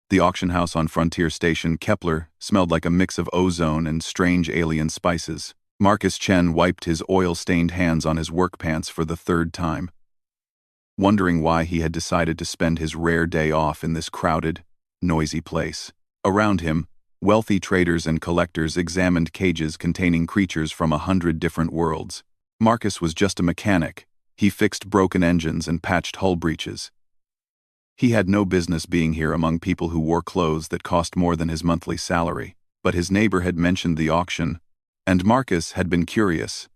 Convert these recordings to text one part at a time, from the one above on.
The auction house on Frontier Station, Kepler, smelled like a mix of ozone and strange alien spices. Marcus Chen wiped his oil-stained hands on his work pants for the third time, wondering why he had decided to spend his rare day off in this crowded, noisy place. Around him, wealthy traders and collectors examined cages containing creatures from 100 different worlds. Marcus was just a mechanic. He fixed broken engines and patched hull breaches. He had no business being here among people who wore clothes that cost more than his monthly salary, but his neighbor had mentioned the auction, and Marcus had been curious.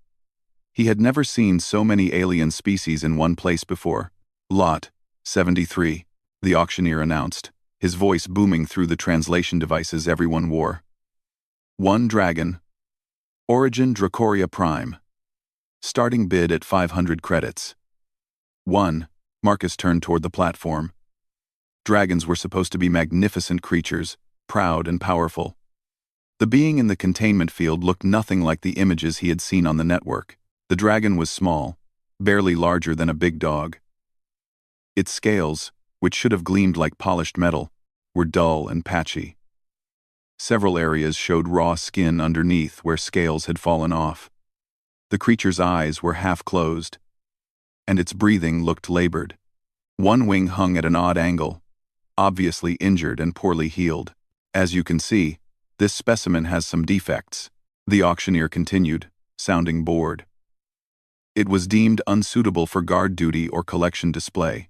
He had never seen so many alien species in one place before. Lot 73, the auctioneer announced, his voice booming through the translation devices everyone wore. 1 dragon. Origin Dracoria Prime. Starting bid at 500 credits. 1. Marcus turned toward the platform. Dragons were supposed to be magnificent creatures, proud and powerful. The being in the containment field looked nothing like the images he had seen on the network. The dragon was small, barely larger than a big dog. Its scales, which should have gleamed like polished metal, were dull and patchy. Several areas showed raw skin underneath where scales had fallen off. The creature's eyes were half closed, and its breathing looked labored. One wing hung at an odd angle, obviously injured and poorly healed. As you can see, this specimen has some defects, the auctioneer continued, sounding bored. It was deemed unsuitable for guard duty or collection display.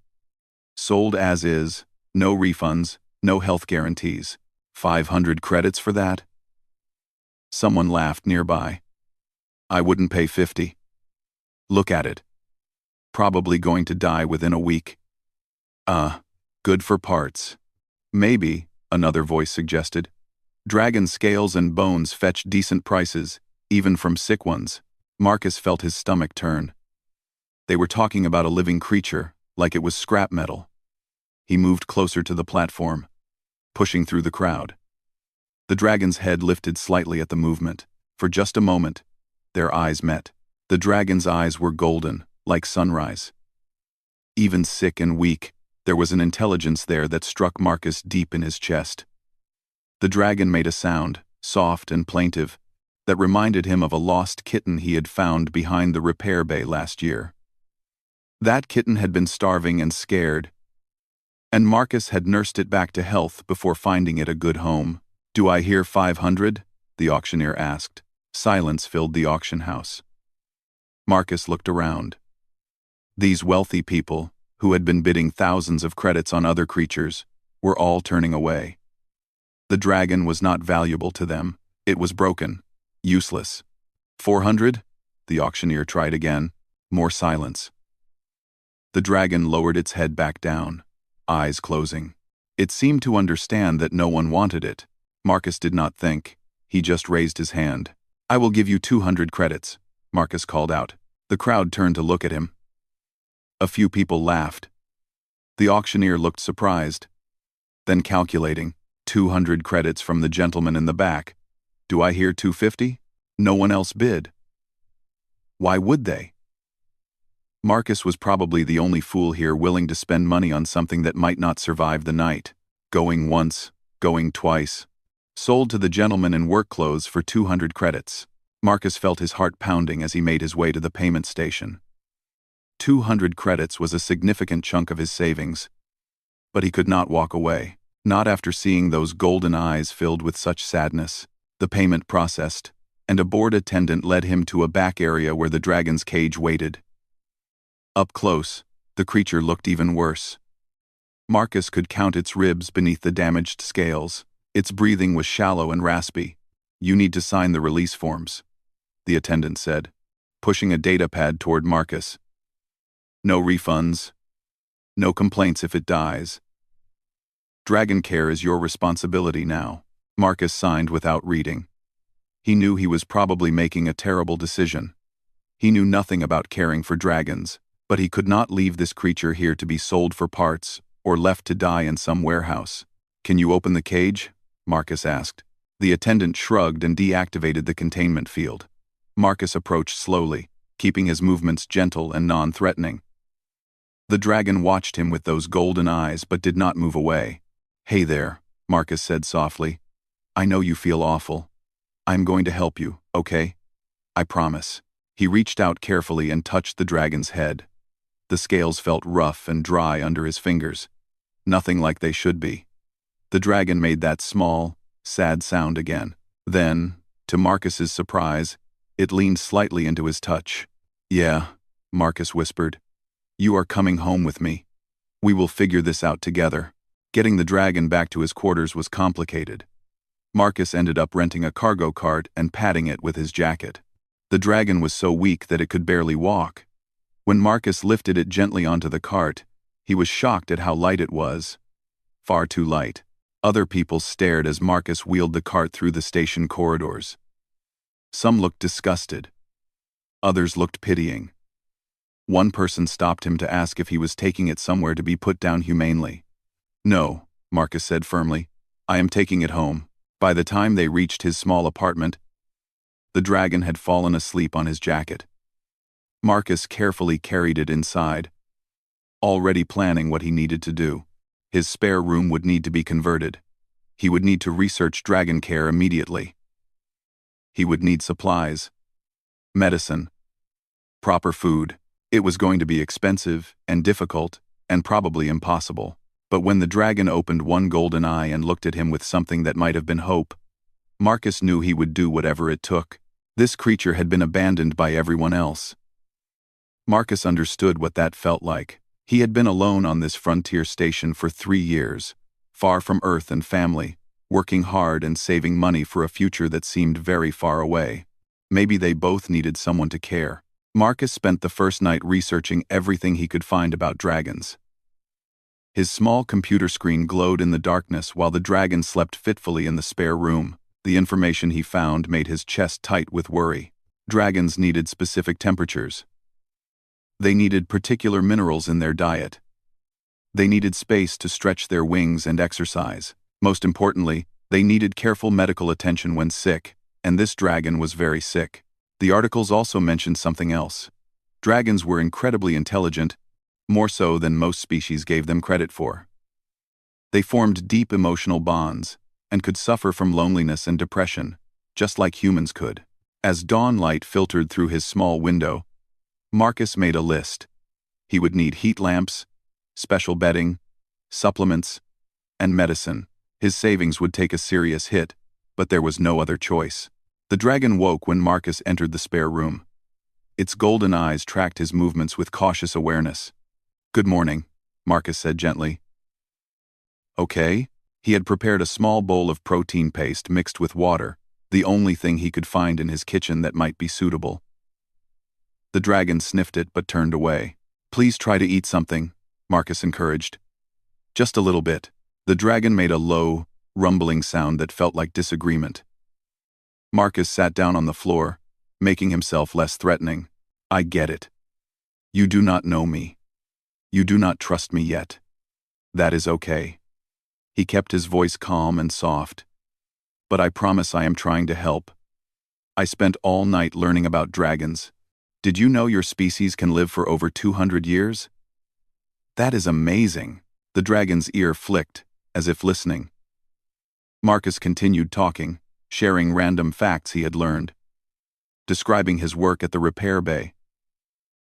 Sold as is, no refunds, no health guarantees. 500 credits for that? Someone laughed nearby. I wouldn't pay 50. Look at it. Probably going to die within a week. Good for parts. Maybe, another voice suggested. Dragon scales and bones fetch decent prices, even from sick ones. Marcus felt his stomach turn. They were talking about a living creature, like it was scrap metal. He moved closer to the platform, pushing through the crowd. The dragon's head lifted slightly at the movement. For just a moment, their eyes met. The dragon's eyes were golden, like sunrise. Even sick and weak, there was an intelligence there that struck Marcus deep in his chest. The dragon made a sound, soft and plaintive, that reminded him of a lost kitten he had found behind the repair bay last year. That kitten had been starving and scared, and Marcus had nursed it back to health before finding it a good home. Do I hear 500? The auctioneer asked. Silence filled the auction house. Marcus looked around. These wealthy people, who had been bidding thousands of credits on other creatures, were all turning away. The dragon was not valuable to them. It was broken, useless. 400? The auctioneer tried again. More silence. The dragon lowered its head back down, eyes closing. It seemed to understand that no one wanted it. Marcus did not think. He just raised his hand. I will give you 200 credits, Marcus called out. The crowd turned to look at him. A few people laughed. The auctioneer looked surprised. Then calculating, 200 credits from the gentleman in the back. Do I hear 250? No one else bid. Why would they? Marcus was probably the only fool here willing to spend money on something that might not survive the night. Going once, going twice. Sold to the gentleman in work clothes for 200 credits. Marcus felt his heart pounding as he made his way to the payment station. 200 credits was a significant chunk of his savings. But he could not walk away, not after seeing those golden eyes filled with such sadness. The payment processed, and a board attendant led him to a back area where the dragon's cage waited. Up close, the creature looked even worse. Marcus could count its ribs beneath the damaged scales. Its breathing was shallow and raspy. You need to sign the release forms, the attendant said, pushing a data pad toward Marcus. No refunds. No complaints if it dies. Dragon care is your responsibility now. Marcus signed without reading. He knew he was probably making a terrible decision. He knew nothing about caring for dragons, but he could not leave this creature here to be sold for parts or left to die in some warehouse. Can you open the cage? Marcus asked. The attendant shrugged and deactivated the containment field. Marcus approached slowly, keeping his movements gentle and non-threatening. The dragon watched him with those golden eyes but did not move away. Hey there, Marcus said softly. "I know you feel awful. I'm going to help you, okay? I promise." He reached out carefully and touched the dragon's head. The scales felt rough and dry under his fingers. Nothing like they should be. The dragon made that small, sad sound again. Then, to Marcus's surprise, it leaned slightly into his touch. "Yeah," Marcus whispered. "You are coming home with me. We will figure this out together." Getting the dragon back to his quarters was complicated. Marcus ended up renting a cargo cart and padding it with his jacket. The dragon was so weak that it could barely walk. When Marcus lifted it gently onto the cart, he was shocked at how light it was. Far too light. Other people stared as Marcus wheeled the cart through the station corridors. Some looked disgusted. Others looked pitying. One person stopped him to ask if he was taking it somewhere to be put down humanely. "No," Marcus said firmly. "I am taking it home." By the time they reached his small apartment, the dragon had fallen asleep on his jacket. Marcus carefully carried it inside, already planning what he needed to do. His spare room would need to be converted. He would need to research dragon care immediately. He would need supplies, medicine, proper food. It was going to be expensive and difficult and probably impossible. But when the dragon opened one golden eye and looked at him with something that might have been hope, Marcus knew he would do whatever it took. This creature had been abandoned by everyone else. Marcus understood what that felt like. He had been alone on this frontier station for 3 years, far from Earth and family, working hard and saving money for a future that seemed very far away. Maybe they both needed someone to care. Marcus spent the first night researching everything he could find about dragons. His small computer screen glowed in the darkness while the dragon slept fitfully in the spare room. The information he found made his chest tight with worry. Dragons needed specific temperatures. They needed particular minerals in their diet. They needed space to stretch their wings and exercise. Most importantly, they needed careful medical attention when sick, and this dragon was very sick. The articles also mentioned something else. Dragons were incredibly intelligent, more so than most species gave them credit for. They formed deep emotional bonds and could suffer from loneliness and depression, just like humans could. As dawn light filtered through his small window, Marcus made a list. He would need heat lamps, special bedding, supplements, and medicine. His savings would take a serious hit, but there was no other choice. The dragon woke when Marcus entered the spare room. Its golden eyes tracked his movements with cautious awareness. "Good morning," Marcus said gently. "Okay." He had prepared a small bowl of protein paste mixed with water, the only thing he could find in his kitchen that might be suitable. The dragon sniffed it but turned away. "Please try to eat something," Marcus encouraged. "Just a little bit." The dragon made a low, rumbling sound that felt like disagreement. Marcus sat down on the floor, making himself less threatening. "I get it. You do not know me. You do not trust me yet. That is okay." He kept his voice calm and soft. "But I promise I am trying to help. I spent all night learning about dragons. Did you know your species can live for over 200 years? That is amazing." The dragon's ear flicked, as if listening. Marcus continued talking, sharing random facts he had learned, describing his work at the repair bay,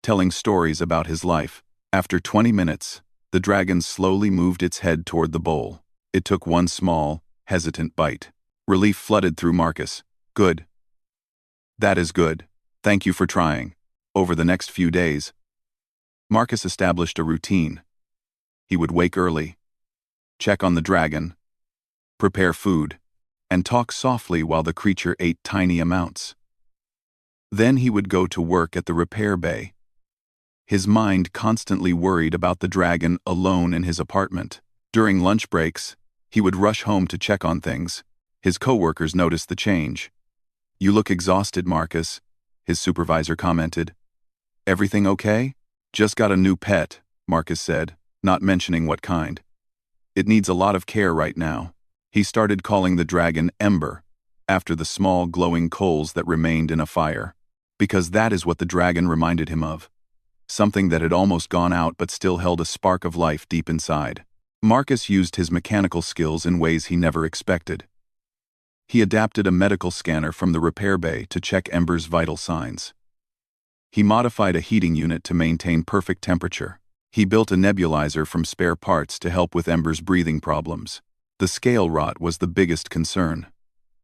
telling stories about his life. After 20 minutes, the dragon slowly moved its head toward the bowl. It took one small, hesitant bite. Relief flooded through Marcus. "Good. That is good. Thank you for trying." Over the next few days, Marcus established a routine. He would wake early, check on the dragon, prepare food, and talk softly while the creature ate tiny amounts. Then he would go to work at the repair bay, his mind constantly worried about the dragon alone in his apartment. During lunch breaks, he would rush home to check on things. His coworkers noticed the change. "You look exhausted, Marcus," his supervisor commented. "Everything okay?" "Just got a new pet," Marcus said, not mentioning what kind. "It needs a lot of care right now." He started calling the dragon Ember, after the small glowing coals that remained in a fire, because that is what the dragon reminded him of. Something that had almost gone out but still held a spark of life deep inside. Marcus used his mechanical skills in ways he never expected. He adapted a medical scanner from the repair bay to check Ember's vital signs. He modified a heating unit to maintain perfect temperature. He built a nebulizer from spare parts to help with Ember's breathing problems. The scale rot was the biggest concern.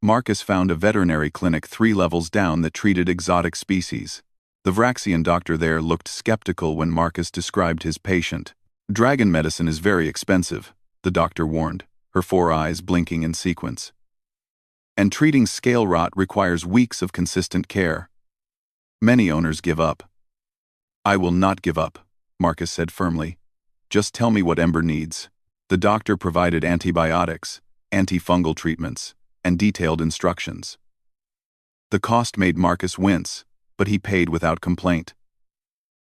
Marcus found a veterinary clinic 3 levels down that treated exotic species. The Vraxian doctor there looked skeptical when Marcus described his patient. "Dragon medicine is very expensive," the doctor warned, her 4 eyes blinking in sequence. "And treating scale rot requires weeks of consistent care. Many owners give up." "I will not give up," Marcus said firmly. "Just tell me what Ember needs." The doctor provided antibiotics, antifungal treatments, and detailed instructions. The cost made Marcus wince, but he paid without complaint.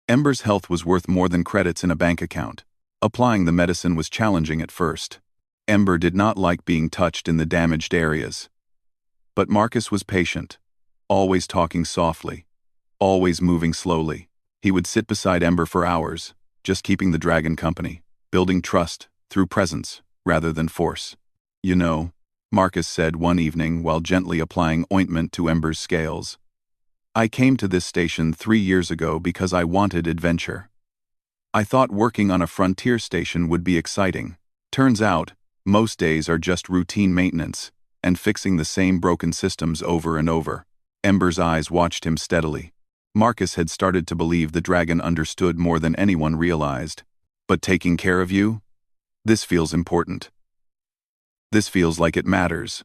Ember's health was worth more than credits in a bank account. Applying the medicine was challenging at first. Ember did not like being touched in the damaged areas. But Marcus was patient, always talking softly, always moving slowly. He would sit beside Ember for hours, just keeping the dragon company, building trust through presence rather than force. "You know," Marcus said one evening while gently applying ointment to Ember's scales, "I came to this station 3 years ago because I wanted adventure. I thought working on a frontier station would be exciting. Turns out, most days are just routine maintenance and fixing the same broken systems over and over." Ember's eyes watched him steadily. Marcus had started to believe the dragon understood more than anyone realized. "But taking care of you? This feels important. This feels like it matters."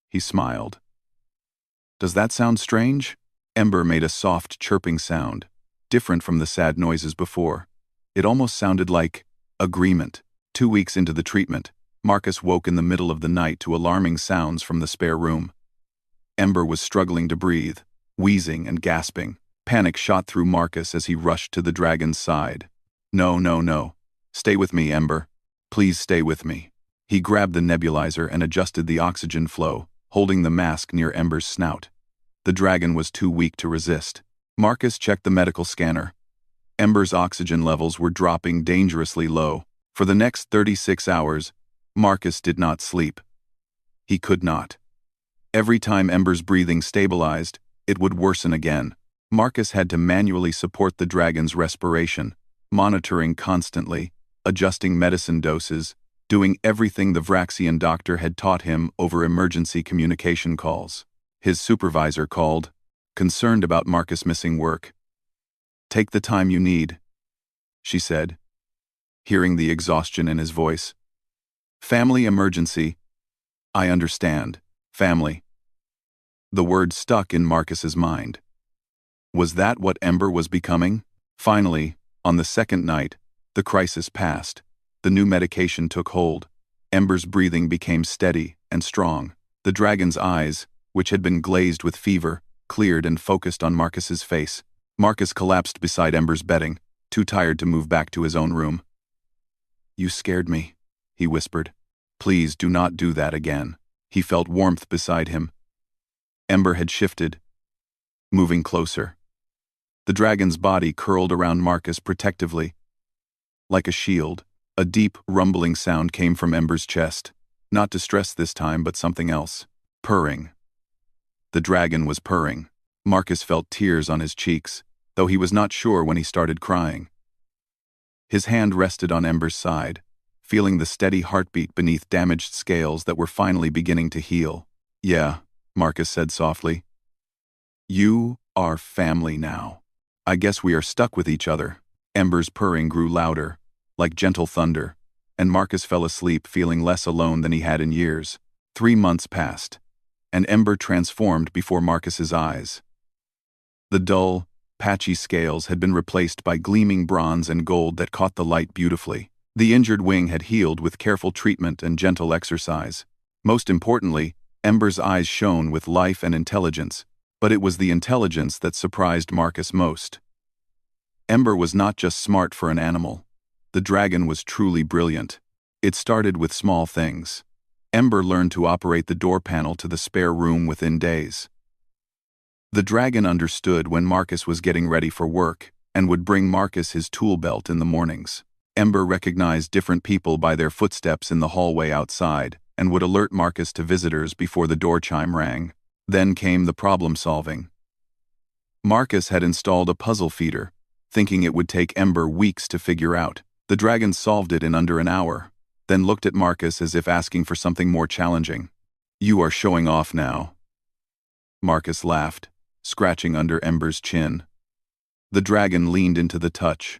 He smiled. "Does that sound strange?" Ember made a soft chirping sound, different from the sad noises before. It almost sounded like agreement. 2 weeks into the treatment, Marcus woke in the middle of the night to alarming sounds from the spare room. Ember was struggling to breathe, wheezing and gasping. Panic shot through Marcus as he rushed to the dragon's side. "No, no, no. Stay with me, Ember. Please stay with me." He grabbed the nebulizer and adjusted the oxygen flow, holding the mask near Ember's snout. The dragon was too weak to resist. Marcus checked the medical scanner. Ember's oxygen levels were dropping dangerously low. For the next 36 hours, Marcus did not sleep. He could not. Every time Ember's breathing stabilized, it would worsen again. Marcus had to manually support the dragon's respiration, monitoring constantly, adjusting medicine doses, doing everything the Vraxian doctor had taught him over emergency communication calls. His supervisor called, concerned about Marcus missing work. "Take the time you need," she said, hearing the exhaustion in his voice. "Family emergency." "I understand. Family." The word stuck in Marcus's mind. Was that what Ember was becoming? Finally, on the second night, the crisis passed. The new medication took hold. Ember's breathing became steady and strong. The dragon's eyes, which had been glazed with fever, cleared and focused on Marcus's face. Marcus collapsed beside Ember's bedding, too tired to move back to his own room. "You scared me," he whispered. "Please do not do that again." He felt warmth beside him. Ember had shifted, moving closer. The dragon's body curled around Marcus protectively. Like a shield, a deep, rumbling sound came from Ember's chest. Not distress this time, but something else. Purring. The dragon was purring. Marcus felt tears on his cheeks, though he was not sure when he started crying. His hand rested on Ember's side, feeling the steady heartbeat beneath damaged scales that were finally beginning to heal. "Yeah," Marcus said softly. "You are family now. I guess we are stuck with each other." Ember's purring grew louder, like gentle thunder, and Marcus fell asleep feeling less alone than he had in years. 3 months passed, and Ember transformed before Marcus's eyes. The dull, patchy scales had been replaced by gleaming bronze and gold that caught the light beautifully. The injured wing had healed with careful treatment and gentle exercise. Most importantly, Ember's eyes shone with life and intelligence, but it was the intelligence that surprised Marcus most. Ember was not just smart for an animal. The dragon was truly brilliant. It started with small things. Ember learned to operate the door panel to the spare room within days. The dragon understood when Marcus was getting ready for work and would bring Marcus his tool belt in the mornings. Ember recognized different people by their footsteps in the hallway outside and would alert Marcus to visitors before the door chime rang. Then came the problem solving. Marcus had installed a puzzle feeder, thinking it would take Ember weeks to figure out. The dragon solved it in under an hour, then looked at Marcus as if asking for something more challenging. "You are showing off now." Marcus laughed, scratching under Ember's chin. The dragon leaned into the touch.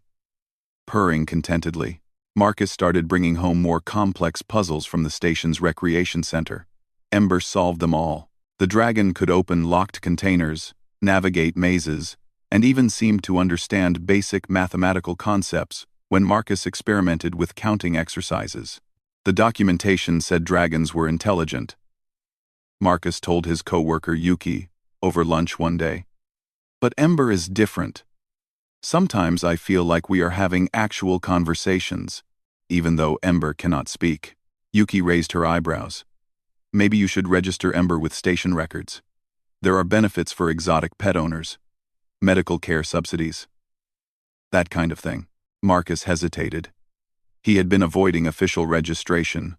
Purring contentedly, Marcus started bringing home more complex puzzles from the station's recreation center. Ember solved them all. The dragon could open locked containers, navigate mazes, and even seemed to understand basic mathematical concepts when Marcus experimented with counting exercises. The documentation said dragons were intelligent. Marcus told his co-worker Yuki over lunch one day. "But Ember is different. Sometimes I feel like we are having actual conversations, even though Ember cannot speak." Yuki raised her eyebrows. "Maybe you should register Ember with station records. There are benefits for exotic pet owners, medical care subsidies, that kind of thing." Marcus hesitated. He had been avoiding official registration,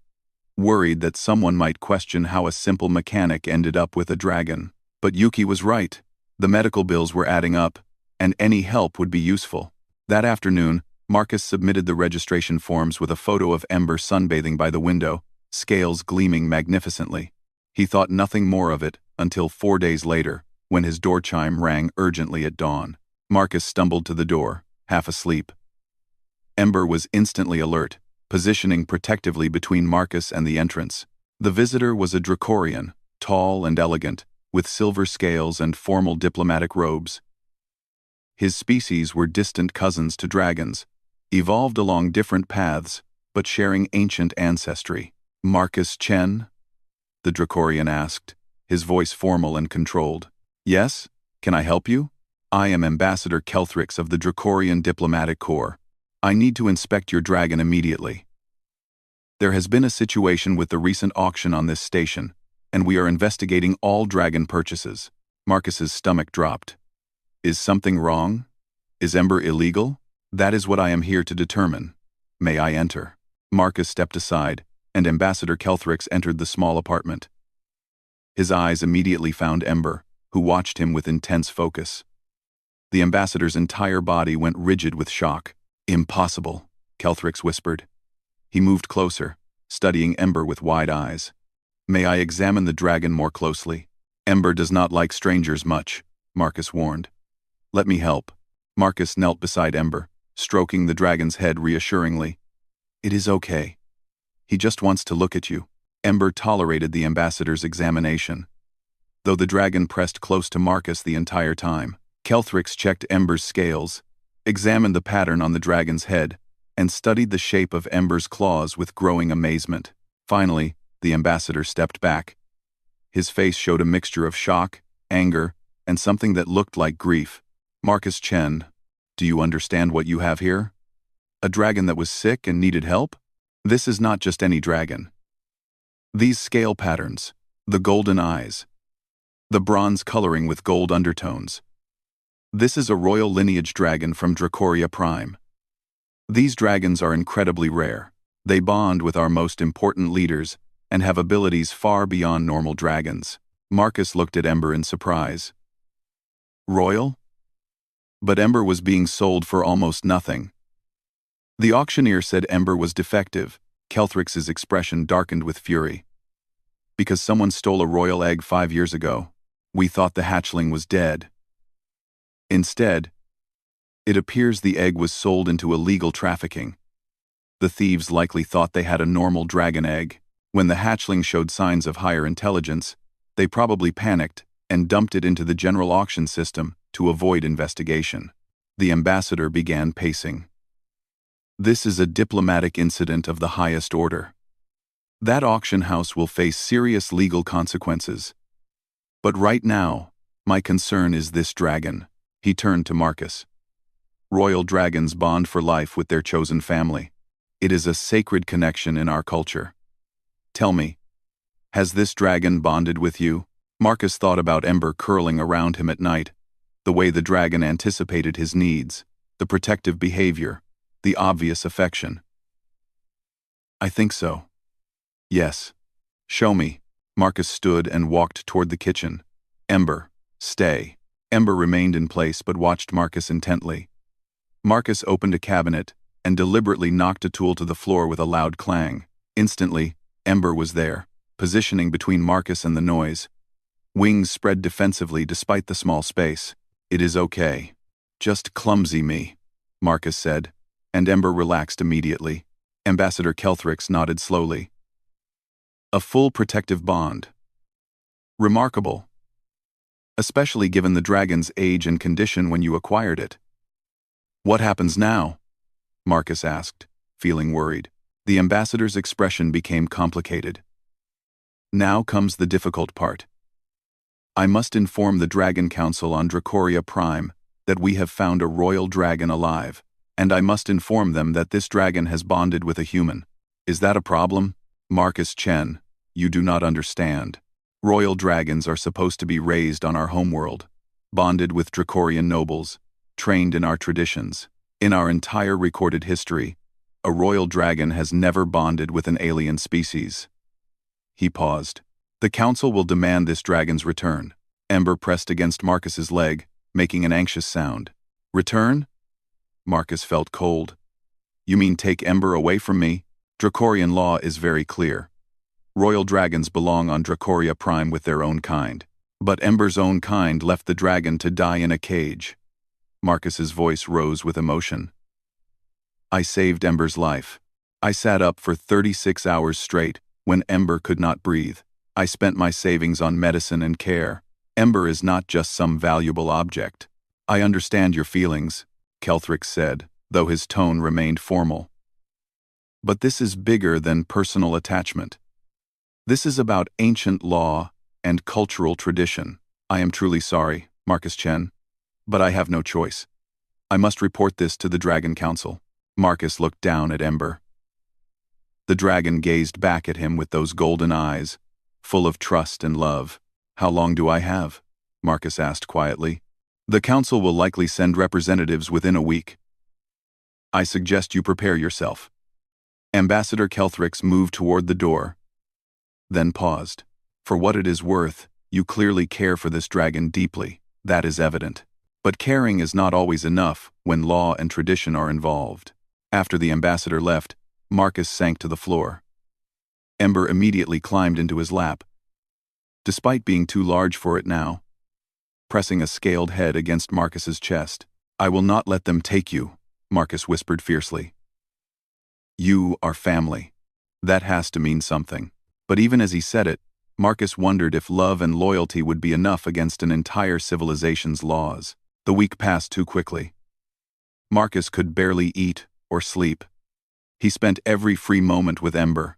worried that someone might question how a simple mechanic ended up with a dragon. But Yuki was right. The medical bills were adding up, and any help would be useful. That afternoon, Marcus submitted the registration forms with a photo of Ember sunbathing by the window, scales gleaming magnificently. He thought nothing more of it until 4 days later, when his door chime rang urgently at dawn. Marcus stumbled to the door, half asleep. Ember was instantly alert, positioning protectively between Marcus and the entrance. The visitor was a Dracorian, tall and elegant, with silver scales and formal diplomatic robes. His species were distant cousins to dragons, evolved along different paths, but sharing ancient ancestry. "Marcus Chen?" the Dracorian asked, his voice formal and controlled. "Yes? Can I help you? I am Ambassador Kelthrix of the Dracorian Diplomatic Corps. I need to inspect your dragon immediately. There has been a situation with the recent auction on this station, and we are investigating all dragon purchases." Marcus's stomach dropped. "Is something wrong? Is Ember illegal? That is what I am here to determine. May I enter?" Marcus stepped aside, and Ambassador Kelthrix entered the small apartment. His eyes immediately found Ember, who watched him with intense focus. The ambassador's entire body went rigid with shock. "Impossible," Kelthrix whispered. He moved closer, studying Ember with wide eyes. "May I examine the dragon more closely?" "Ember does not like strangers much," Marcus warned. "Let me help." Marcus knelt beside Ember, stroking the dragon's head reassuringly. "It is okay. He just wants to look at you." Ember tolerated the ambassador's examination, though the dragon pressed close to Marcus the entire time. Kelthrix checked Ember's scales, examined the pattern on the dragon's head, and studied the shape of Ember's claws with growing amazement. Finally, the ambassador stepped back. His face showed a mixture of shock, anger, and something that looked like grief. "Marcus Chen, do you understand what you have here? A dragon that was sick and needed help? This is not just any dragon. These scale patterns, the golden eyes, the bronze coloring with gold undertones. This is a royal lineage dragon from Dracoria Prime. These dragons are incredibly rare. They bond with our most important leaders and have abilities far beyond normal dragons." Marcus looked at Ember in surprise. "Royal?" But Ember was being sold for almost nothing. The auctioneer said Ember was defective. Kelthrix's expression darkened with fury. "Because someone stole a royal egg 5 years ago, we thought the hatchling was dead. Instead, it appears the egg was sold into illegal trafficking. The thieves likely thought they had a normal dragon egg. When the hatchling showed signs of higher intelligence, they probably panicked and dumped it into the general auction system to avoid investigation." The ambassador began pacing. "This is a diplomatic incident of the highest order. That auction house will face serious legal consequences. But right now, my concern is this dragon." He turned to Marcus. "Royal dragons bond for life with their chosen family. It is a sacred connection in our culture. Tell me, has this dragon bonded with you?" Marcus thought about Ember curling around him at night, the way the dragon anticipated his needs, the protective behavior, the obvious affection. I think so. Yes. Show me. Marcus stood and walked toward the kitchen. Ember, stay. Ember remained in place but watched Marcus intently. Marcus opened a cabinet and deliberately knocked a tool to the floor with a loud clang. Instantly, Ember was there, positioning between Marcus and the noise. Wings spread defensively despite the small space. It is okay. Just clumsy me, Marcus said, and Ember relaxed immediately. Ambassador Kelthrix nodded slowly. A full protective bond. Remarkable. Especially given the dragon's age and condition when you acquired it. What happens now? Marcus asked, feeling worried. The ambassador's expression became complicated. Now comes the difficult part. I must inform the Dragon Council on Dracoria Prime that we have found a royal dragon alive, and I must inform them that this dragon has bonded with a human. Is that a problem? Marcus Chen, you do not understand. Royal dragons are supposed to be raised on our homeworld, bonded with Dracorian nobles, trained in our traditions. In our entire recorded history, a royal dragon has never bonded with an alien species. He paused. The council will demand this dragon's return. Ember pressed against Marcus's leg, making an anxious sound. Return? Marcus felt cold. You mean take Ember away from me? Dracorian law is very clear. Royal dragons belong on Dracoria Prime with their own kind. But Ember's own kind left the dragon to die in a cage. Marcus's voice rose with emotion. I saved Ember's life. I sat up for 36 hours straight when Ember could not breathe. I spent my savings on medicine and care. Ember is not just some valuable object. I understand your feelings, Kelthrix said, though his tone remained formal. But this is bigger than personal attachment. This is about ancient law and cultural tradition. I am truly sorry, Marcus Chen. But I have no choice. I must report this to the Dragon Council. Marcus looked down at Ember. The dragon gazed back at him with those golden eyes, full of trust and love. How long do I have? Marcus asked quietly. The council will likely send representatives within a week. I suggest you prepare yourself. Ambassador Kelthrix moved toward the door, then paused. For what it is worth, you clearly care for this dragon deeply. That is evident. But caring is not always enough when law and tradition are involved. After the ambassador left, Marcus sank to the floor. Ember immediately climbed into his lap, despite being too large for it now, pressing a scaled head against Marcus's chest. I will not let them take you, Marcus whispered fiercely. You are family. That has to mean something. But even as he said it, Marcus wondered if love and loyalty would be enough against an entire civilization's laws. The week passed too quickly. Marcus could barely eat or sleep. He spent every free moment with Ember.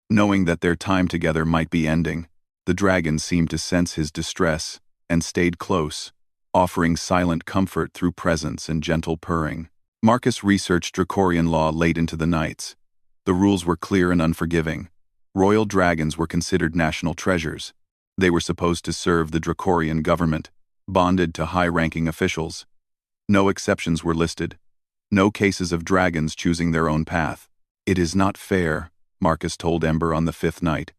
Knowing that their time together might be ending, the dragon seemed to sense his distress and stayed close, offering silent comfort through presence and gentle purring. Marcus researched Dracorian law late into the nights. The rules were clear and unforgiving. Royal dragons were considered national treasures. They were supposed to serve the Dracorian government, bonded to high-ranking officials. No exceptions were listed. No cases of dragons choosing their own path. It is not fair, Marcus told Ember on the 5th night.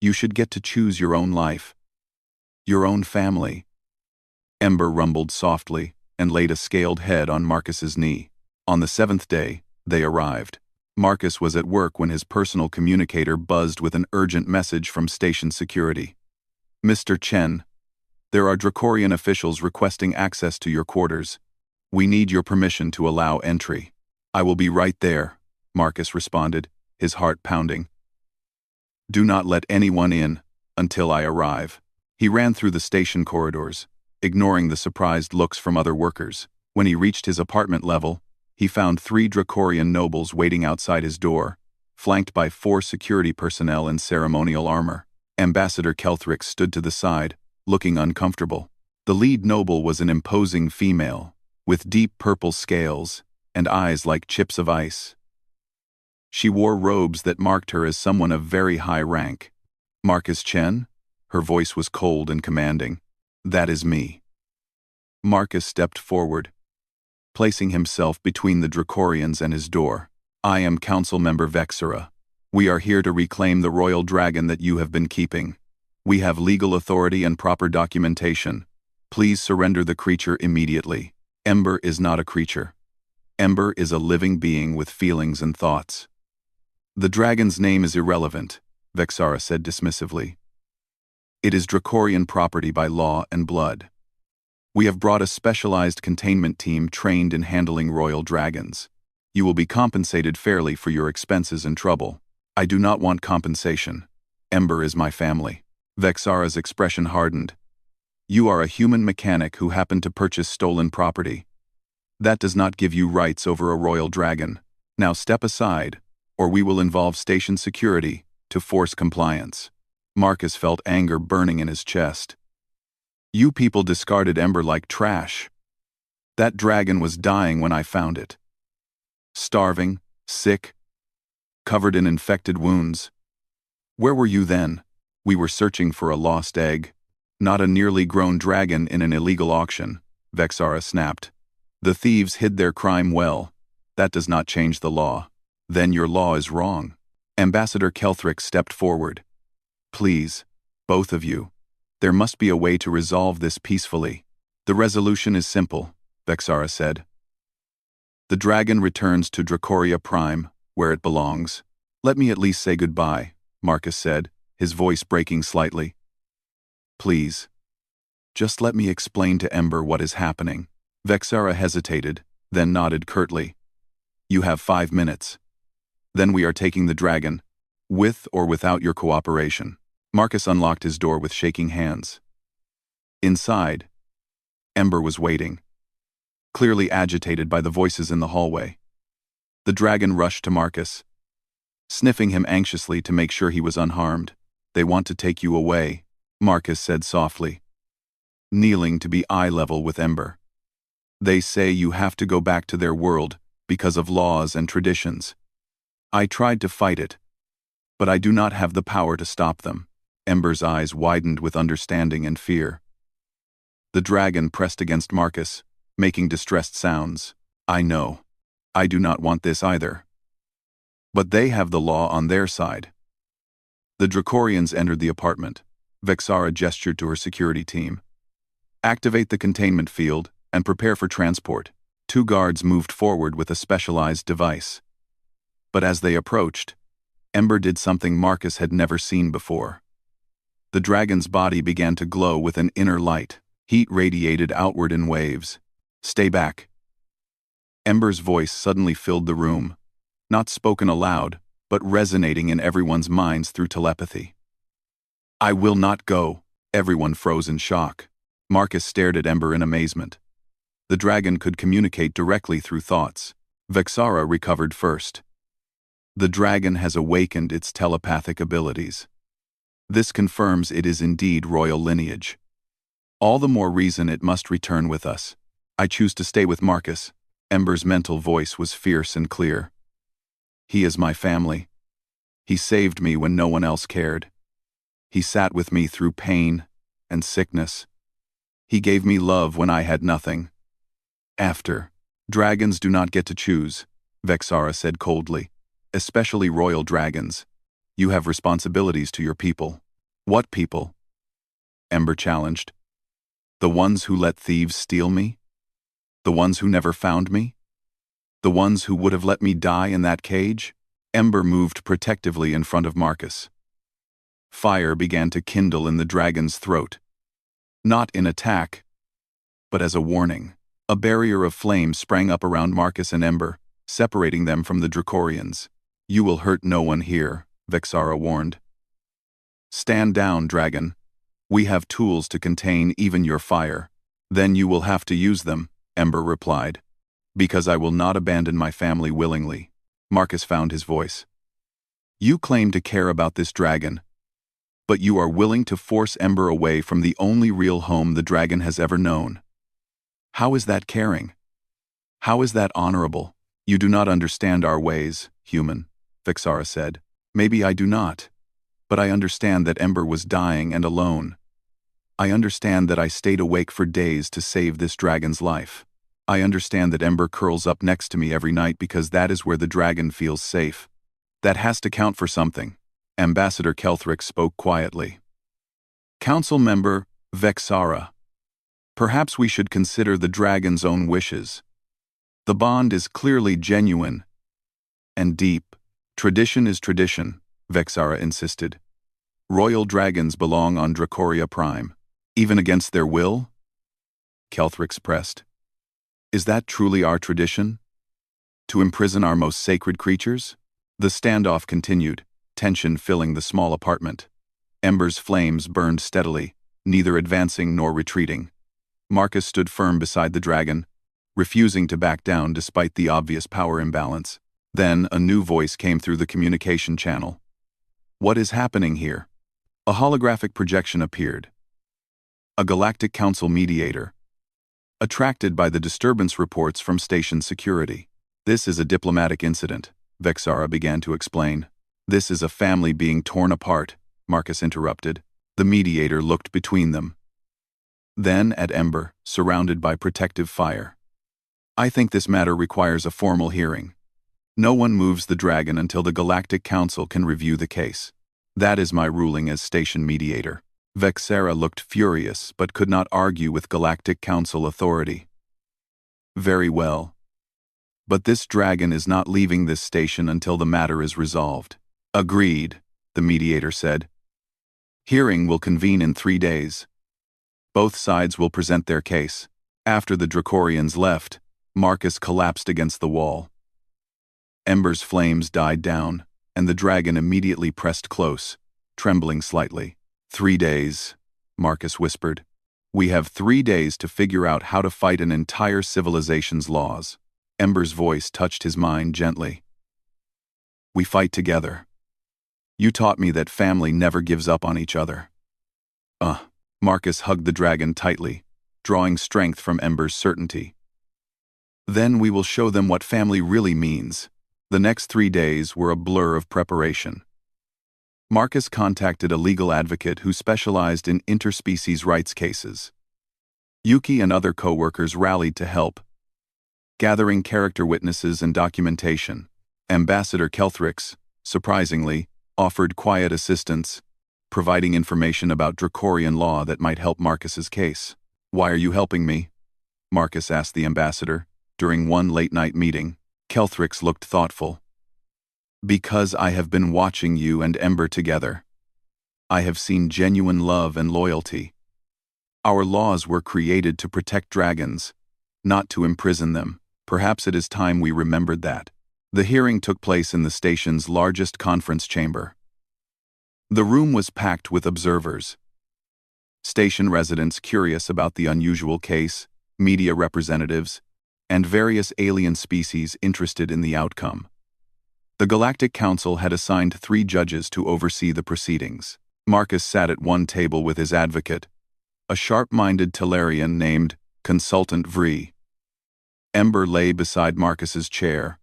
You should get to choose your own life. Your own family. Ember rumbled softly and laid a scaled head on Marcus's knee. On the 7th day, they arrived. Marcus was at work when his personal communicator buzzed with an urgent message from station security. Mr. Chen, there are Dracorian officials requesting access to your quarters. We need your permission to allow entry. I will be right there, Marcus responded, his heart pounding. Do not let anyone in until I arrive. He ran through the station corridors, ignoring the surprised looks from other workers. When he reached his apartment level, he found 3 Dracorian nobles waiting outside his door, flanked by 4 security personnel in ceremonial armor. Ambassador Kelthrix stood to the side, looking uncomfortable. The lead noble was an imposing female, with deep purple scales and eyes like chips of ice. She wore robes that marked her as someone of very high rank. Marcus Chen? Her voice was cold and commanding. That is me. Marcus stepped forward. placing himself between the Dracorians and his door. I am Council Member Vexera. We are here to reclaim the royal dragon that you have been keeping. We have legal authority and proper documentation. Please surrender the creature immediately. Ember is not a creature. Ember is a living being with feelings and thoughts. The dragon's name is irrelevant, Vexera said dismissively. It is Dracorian property by law and blood. We have brought a specialized containment team trained in handling royal dragons. You will be compensated fairly for your expenses and trouble. I do not want compensation. Ember is my family. Vexara's expression hardened. You are a human mechanic who happened to purchase stolen property. That does not give you rights over a royal dragon. Now step aside, or we will involve station security to force compliance. Marcus felt anger burning in his chest. You people discarded Ember like trash. That dragon was dying when I found it. Starving, sick, covered in infected wounds. Where were you then? We were searching for a lost egg, not a nearly grown dragon in an illegal auction, Vexera snapped. The thieves hid their crime well. That does not change the law. Then your law is wrong. Ambassador Kelthrick stepped forward. Please, both of you. There must be a way to resolve this peacefully. The resolution is simple, Vexera said. The dragon returns to Dracoria Prime, where it belongs. Let me at least say goodbye, Marcus said, his voice breaking slightly. Please. Just let me explain to Ember what is happening. Vexera hesitated, then nodded curtly. You have 5 minutes. Then we are taking the dragon, with or without your cooperation. Marcus unlocked his door with shaking hands. Inside, Ember was waiting, clearly agitated by the voices in the hallway. The dragon rushed to Marcus, sniffing him anxiously to make sure he was unharmed. They want to take you away, Marcus said softly, kneeling to be eye level with Ember. They say you have to go back to their world because of laws and traditions. I tried to fight it, but I do not have the power to stop them. Ember's eyes widened with understanding and fear. The dragon pressed against Marcus, making distressed sounds. I know. I do not want this either. But they have the law on their side. The Dracorians entered the apartment. Vexera gestured to her security team. Activate the containment field and prepare for transport. 2 guards moved forward with a specialized device. But as they approached, Ember did something Marcus had never seen before. The dragon's body began to glow with an inner light. Heat radiated outward in waves. Stay back. Ember's voice suddenly filled the room, not spoken aloud, but resonating in everyone's minds through telepathy. I will not go. Everyone froze in shock. Marcus stared at Ember in amazement. The dragon could communicate directly through thoughts. Vexera recovered first. The dragon has awakened its telepathic abilities. This confirms it is indeed royal lineage. All the more reason it must return with us. I choose to stay with Marcus. Ember's mental voice was fierce and clear. He is my family. He saved me when no one else cared. He sat with me through pain and sickness. He gave me love when I had nothing. After, dragons do not get to choose, Vexera said coldly. Especially royal dragons. You have responsibilities to your people. What people? Ember challenged. The ones who let thieves steal me? The ones who never found me? The ones who would have let me die in that cage? Ember moved protectively in front of Marcus. Fire began to kindle in the dragon's throat. Not in attack, but as a warning. A barrier of flame sprang up around Marcus and Ember, separating them from the Dracorians. You will hurt no one here, Vexera warned. Stand down, dragon. We have tools to contain even your fire. Then you will have to use them, Ember replied. Because I will not abandon my family willingly. Marcus found his voice. You claim to care about this dragon, but you are willing to force Ember away from the only real home the dragon has ever known. How is that caring? How is that honorable? You do not understand our ways, human, Vexera said. Maybe I do not, but I understand that Ember was dying and alone. I understand that I stayed awake for days to save this dragon's life. I understand that Ember curls up next to me every night because that is where the dragon feels safe. That has to count for something. Ambassador Kelthrix spoke quietly. Council member Vexara. Perhaps we should consider the dragon's own wishes. The bond is clearly genuine and deep. Tradition is tradition, Vexara insisted. Royal dragons belong on Dracoria Prime. Even against their will? Kelthrix pressed. Is that truly our tradition? To imprison our most sacred creatures? The standoff continued, tension filling the small apartment. Ember's flames burned steadily, neither advancing nor retreating. Marcus stood firm beside the dragon, refusing to back down despite the obvious power imbalance. Then a new voice came through the communication channel. What is happening here? A holographic projection appeared. A Galactic Council mediator, attracted by the disturbance reports from station security. This is a diplomatic incident, Vexara began to explain. This is a family being torn apart, Marcus interrupted. The mediator looked between them. Then at Ember, surrounded by protective fire. I think this matter requires a formal hearing. No one moves the dragon until the Galactic Council can review the case. That is my ruling as station mediator. Vexara looked furious but could not argue with Galactic Council authority. Very well. But this dragon is not leaving this station until the matter is resolved. Agreed, the mediator said. Hearing will convene in 3 days. Both sides will present their case. After the Dracorians left, Marcus collapsed against the wall. Ember's flames died down, and the dragon immediately pressed close, trembling slightly. 3 days, Marcus whispered. We have 3 days to figure out how to fight an entire civilization's laws. Ember's voice touched his mind gently. We fight together. You taught me that family never gives up on each other. Marcus hugged the dragon tightly, drawing strength from Ember's certainty. Then we will show them what family really means. The next 3 days were a blur of preparation. Marcus contacted a legal advocate who specialized in interspecies rights cases. Yuki and other co-workers rallied to help, gathering character witnesses and documentation. Ambassador Kelthrix, surprisingly, offered quiet assistance, providing information about Dracorian law that might help Marcus's case. Why are you helping me? Marcus asked the ambassador. During one late-night meeting, Kelthrix looked thoughtful. Because I have been watching you and Ember together. I have seen genuine love and loyalty. Our laws were created to protect dragons, not to imprison them. Perhaps it is time we remembered that. The hearing took place in the station's largest conference chamber. The room was packed with observers. Station residents curious about the unusual case, media representatives, and various alien species interested in the outcome. The Galactic Council had assigned 3 judges to oversee the proceedings. Marcus sat at one table with his advocate, a sharp-minded Tellarian named Consultant Vree. Ember lay beside Marcus's chair,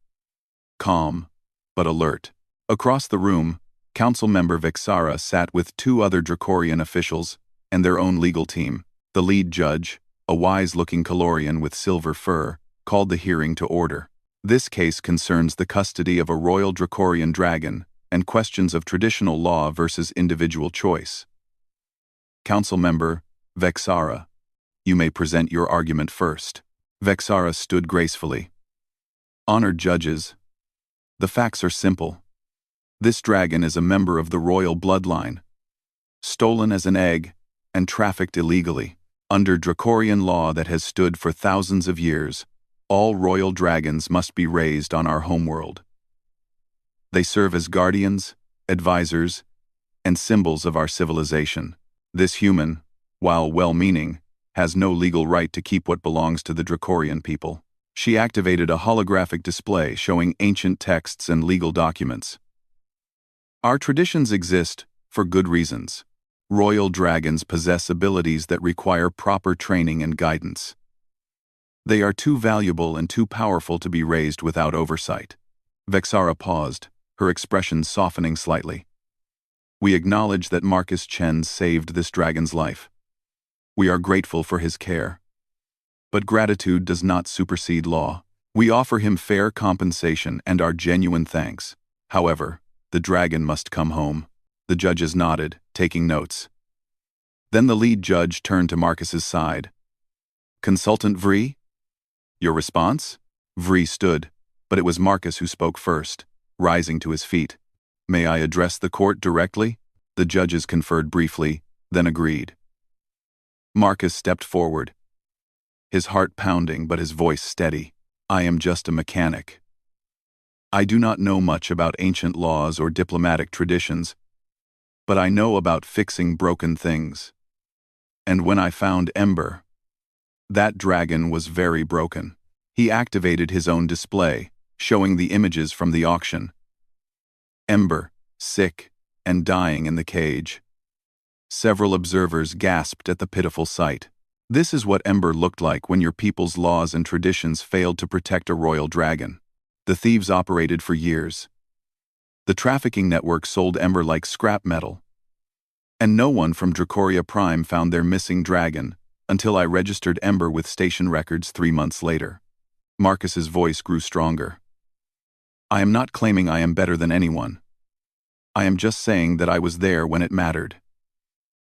calm but alert. Across the room, Council member Vexara sat with 2 other Dracorian officials and their own legal team. The lead judge, a wise-looking Calorian with silver fur, called the hearing to order. This case concerns the custody of a royal Dracorian dragon and questions of traditional law versus individual choice. Council member Vexara, you may present your argument first. Vexara stood gracefully. Honored judges, the facts are simple. This dragon is a member of the royal bloodline, stolen as an egg and trafficked illegally. Under Dracorian law that has stood for thousands of years, all royal dragons must be raised on our homeworld. They serve as guardians, advisors, and symbols of our civilization. This human, while well-meaning, has no legal right to keep what belongs to the Dracorian people. She activated a holographic display showing ancient texts and legal documents. Our traditions exist for good reasons. Royal dragons possess abilities that require proper training and guidance. They are too valuable and too powerful to be raised without oversight. Vexara paused, her expression softening slightly. We acknowledge that Marcus Chen saved this dragon's life. We are grateful for his care. But gratitude does not supersede law. We offer him fair compensation and our genuine thanks. However, the dragon must come home. The judges nodded, taking notes. Then the lead judge turned to Marcus's side. Consultant Vri? Your response? Vri stood, but it was Marcus who spoke first, rising to his feet. May I address the court directly? The judges conferred briefly, then agreed. Marcus stepped forward, his heart pounding but his voice steady. I am just a mechanic. I do not know much about ancient laws or diplomatic traditions, but I know about fixing broken things. And when I found Ember, that dragon was very broken. He activated his own display, showing the images from the auction. Ember, sick and dying in the cage. Several observers gasped at the pitiful sight. This is what Ember looked like when your people's laws and traditions failed to protect a royal dragon. The thieves operated for years. The trafficking network sold Ember like scrap metal. And no one from Dracoria Prime found their missing dragon until I registered Ember with station records 3 months later. Marcus's voice grew stronger. I am not claiming I am better than anyone. I am just saying that I was there when it mattered.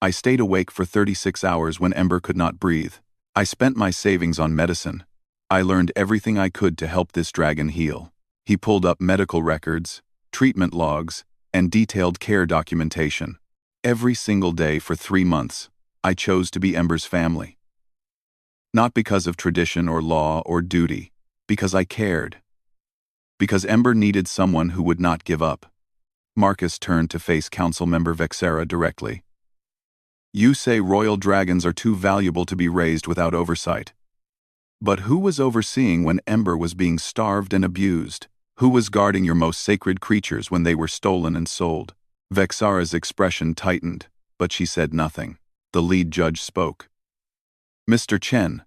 I stayed awake for 36 hours when Ember could not breathe. I spent my savings on medicine. I learned everything I could to help this dragon heal. He pulled up medical records, treatment logs, and detailed care documentation. Every single day for 3 months, I chose to be Ember's family. Not because of tradition or law or duty, because I cared. Because Ember needed someone who would not give up. Marcus turned to face Council Member Vexera directly. You say royal dragons are too valuable to be raised without oversight. But who was overseeing when Ember was being starved and abused? Who was guarding your most sacred creatures when they were stolen and sold? Vexara's expression tightened, but she said nothing. The lead judge spoke. Mr. Chen,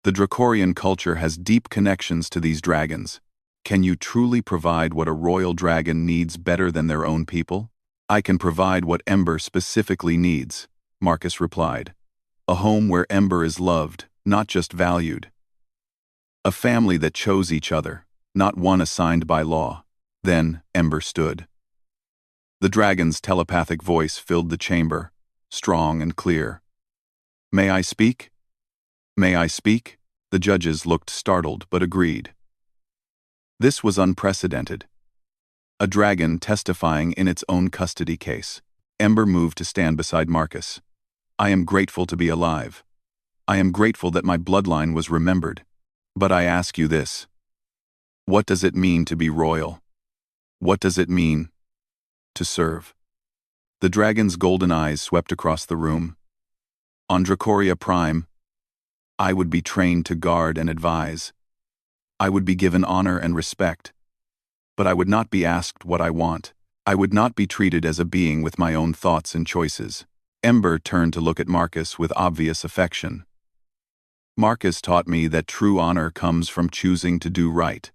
the Dracorian culture has deep connections to these dragons. Can you truly provide what a royal dragon needs better than their own people? I can provide what Ember specifically needs, Marcus replied. A home where Ember is loved, not just valued. A family that chose each other, not one assigned by law. Then Ember stood. The dragon's telepathic voice filled the chamber, strong and clear. May I speak? May I speak? The judges looked startled but agreed. This was unprecedented. A dragon testifying in its own custody case. Ember moved to stand beside Marcus. I am grateful to be alive. I am grateful that my bloodline was remembered. But I ask you this. What does it mean to be royal? What does it mean to serve? The dragon's golden eyes swept across the room. On Dracoria Prime, I would be trained to guard and advise. I would be given honor and respect. But I would not be asked what I want. I would not be treated as a being with my own thoughts and choices. Ember turned to look at Marcus with obvious affection. Marcus taught me that true honor comes from choosing to do right,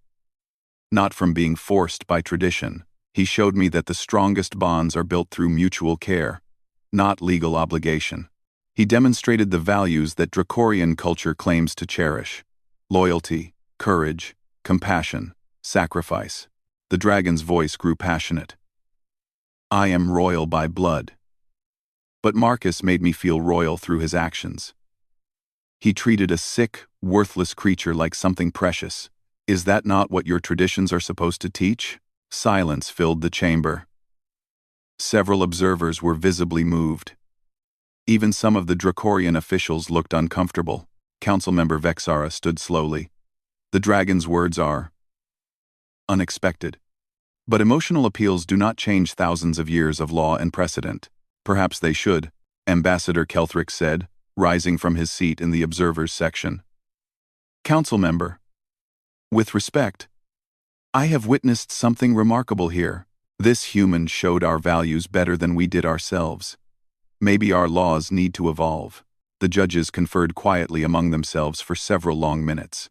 not from being forced by tradition. He showed me that the strongest bonds are built through mutual care, not legal obligation. He demonstrated the values that Dracorian culture claims to cherish: loyalty, courage, compassion, sacrifice. The dragon's voice grew passionate. I am royal by blood. But Marcus made me feel royal through his actions. He treated a sick, worthless creature like something precious. Is that not what your traditions are supposed to teach? Silence filled the chamber. Several observers were visibly moved. Even some of the Dracorian officials looked uncomfortable. Councilmember Vexara stood slowly. The dragon's words are unexpected. But emotional appeals do not change thousands of years of law and precedent. Perhaps they should, Ambassador Kelthrick said, rising from his seat in the observers section. Council member, with respect, I have witnessed something remarkable here. This human showed our values better than we did ourselves. Maybe our laws need to evolve. The judges conferred quietly among themselves for several long minutes.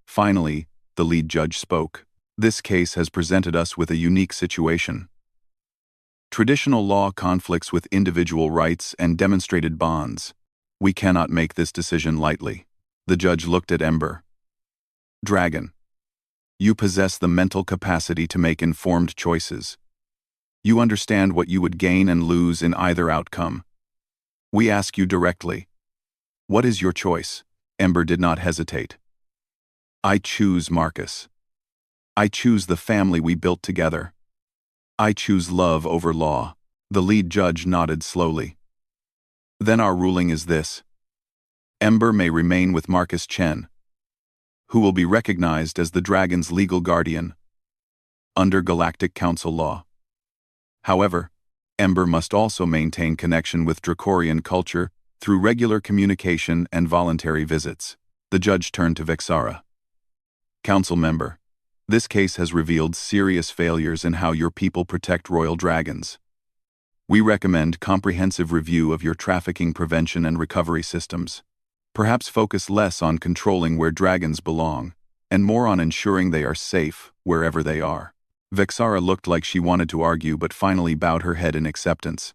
Finally, the lead judge spoke. This case has presented us with a unique situation. Traditional law conflicts with individual rights and demonstrated bonds. We cannot make this decision lightly. The judge looked at Ember. Dragon, you possess the mental capacity to make informed choices. You understand what you would gain and lose in either outcome. We ask you directly. What is your choice? Ember did not hesitate. I choose Marcus. I choose the family we built together. I choose love over law. The lead judge nodded slowly. Then our ruling is this. Ember may remain with Marcus Chen, who will be recognized as the dragon's legal guardian under Galactic Council law. However, Ember must also maintain connection with Dracorian culture through regular communication and voluntary visits. The judge turned to Vexara. Council member, this case has revealed serious failures in how your people protect royal dragons. We recommend comprehensive review of your trafficking prevention and recovery systems. Perhaps focus less on controlling where dragons belong, and more on ensuring they are safe wherever they are. Vexara looked like she wanted to argue but finally bowed her head in acceptance.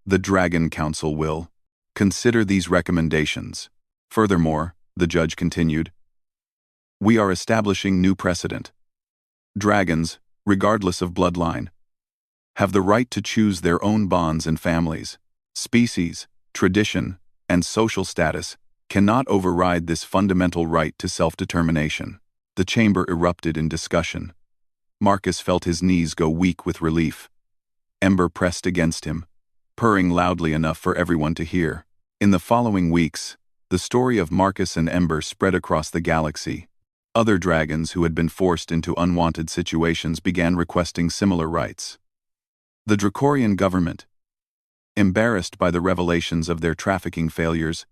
The Dragon Council will consider these recommendations. Furthermore, the judge continued, we are establishing new precedent. Dragons, regardless of bloodline, have the right to choose their own bonds and families. Species, tradition, and social status cannot override this fundamental right to self-determination. The chamber erupted in discussion. Marcus felt his knees go weak with relief. Ember pressed against him, purring loudly enough for everyone to hear. In the following weeks, the story of Marcus and Ember spread across the galaxy. Other dragons who had been forced into unwanted situations began requesting similar rights. The Dracorian government, embarrassed by the revelations of their trafficking failures,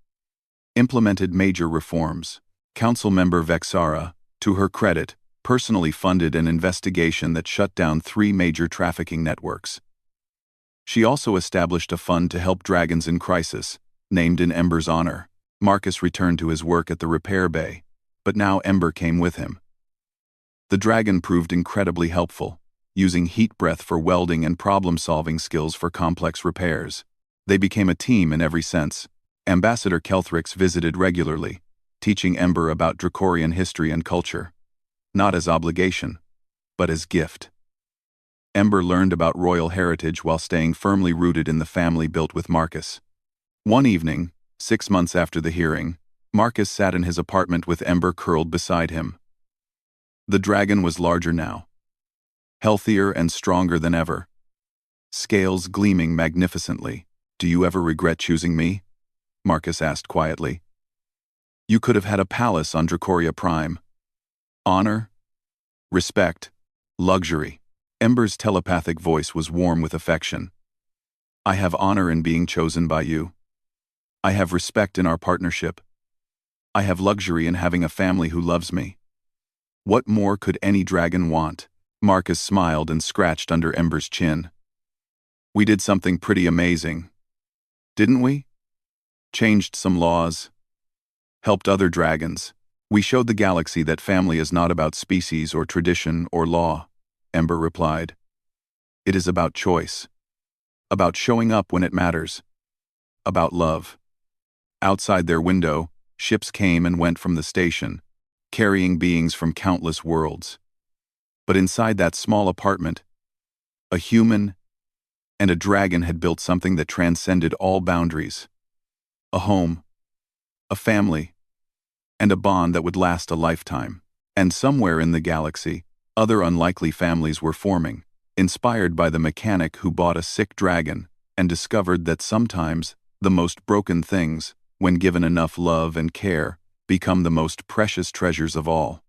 implemented major reforms. Council member Vexara, to her credit, personally funded an investigation that shut down 3 major trafficking networks. She also established a fund to help dragons in crisis, named in Ember's honor. Marcus returned to his work at the repair bay, but now Ember came with him. The dragon proved incredibly helpful, using heat breath for welding and problem-solving skills for complex repairs. They became a team in every sense. Ambassador Kelthrix visited regularly, teaching Ember about Dracorian history and culture, not as obligation, but as gift. Ember learned about royal heritage while staying firmly rooted in the family built with Marcus. One evening, 6 months after the hearing, Marcus sat in his apartment with Ember curled beside him. The dragon was larger now, healthier and stronger than ever, scales gleaming magnificently. Do you ever regret choosing me? Marcus asked quietly. You could have had a palace on Dracoria Prime. Honor, respect, luxury. Ember's telepathic voice was warm with affection. I have honor in being chosen by you. I have respect in our partnership. I have luxury in having a family who loves me. What more could any dragon want? Marcus smiled and scratched under Ember's chin. We did something pretty amazing, didn't we? Changed some laws, helped other dragons. We showed the galaxy that family is not about species or tradition or law, Ember replied. It is about choice, about showing up when it matters, about love. Outside their window, ships came and went from the station, carrying beings from countless worlds. But inside that small apartment, a human and a dragon had built something that transcended all boundaries. A home, a family, and a bond that would last a lifetime. And somewhere in the galaxy, other unlikely families were forming, inspired by the mechanic who bought a sick dragon and discovered that sometimes the most broken things, when given enough love and care, become the most precious treasures of all.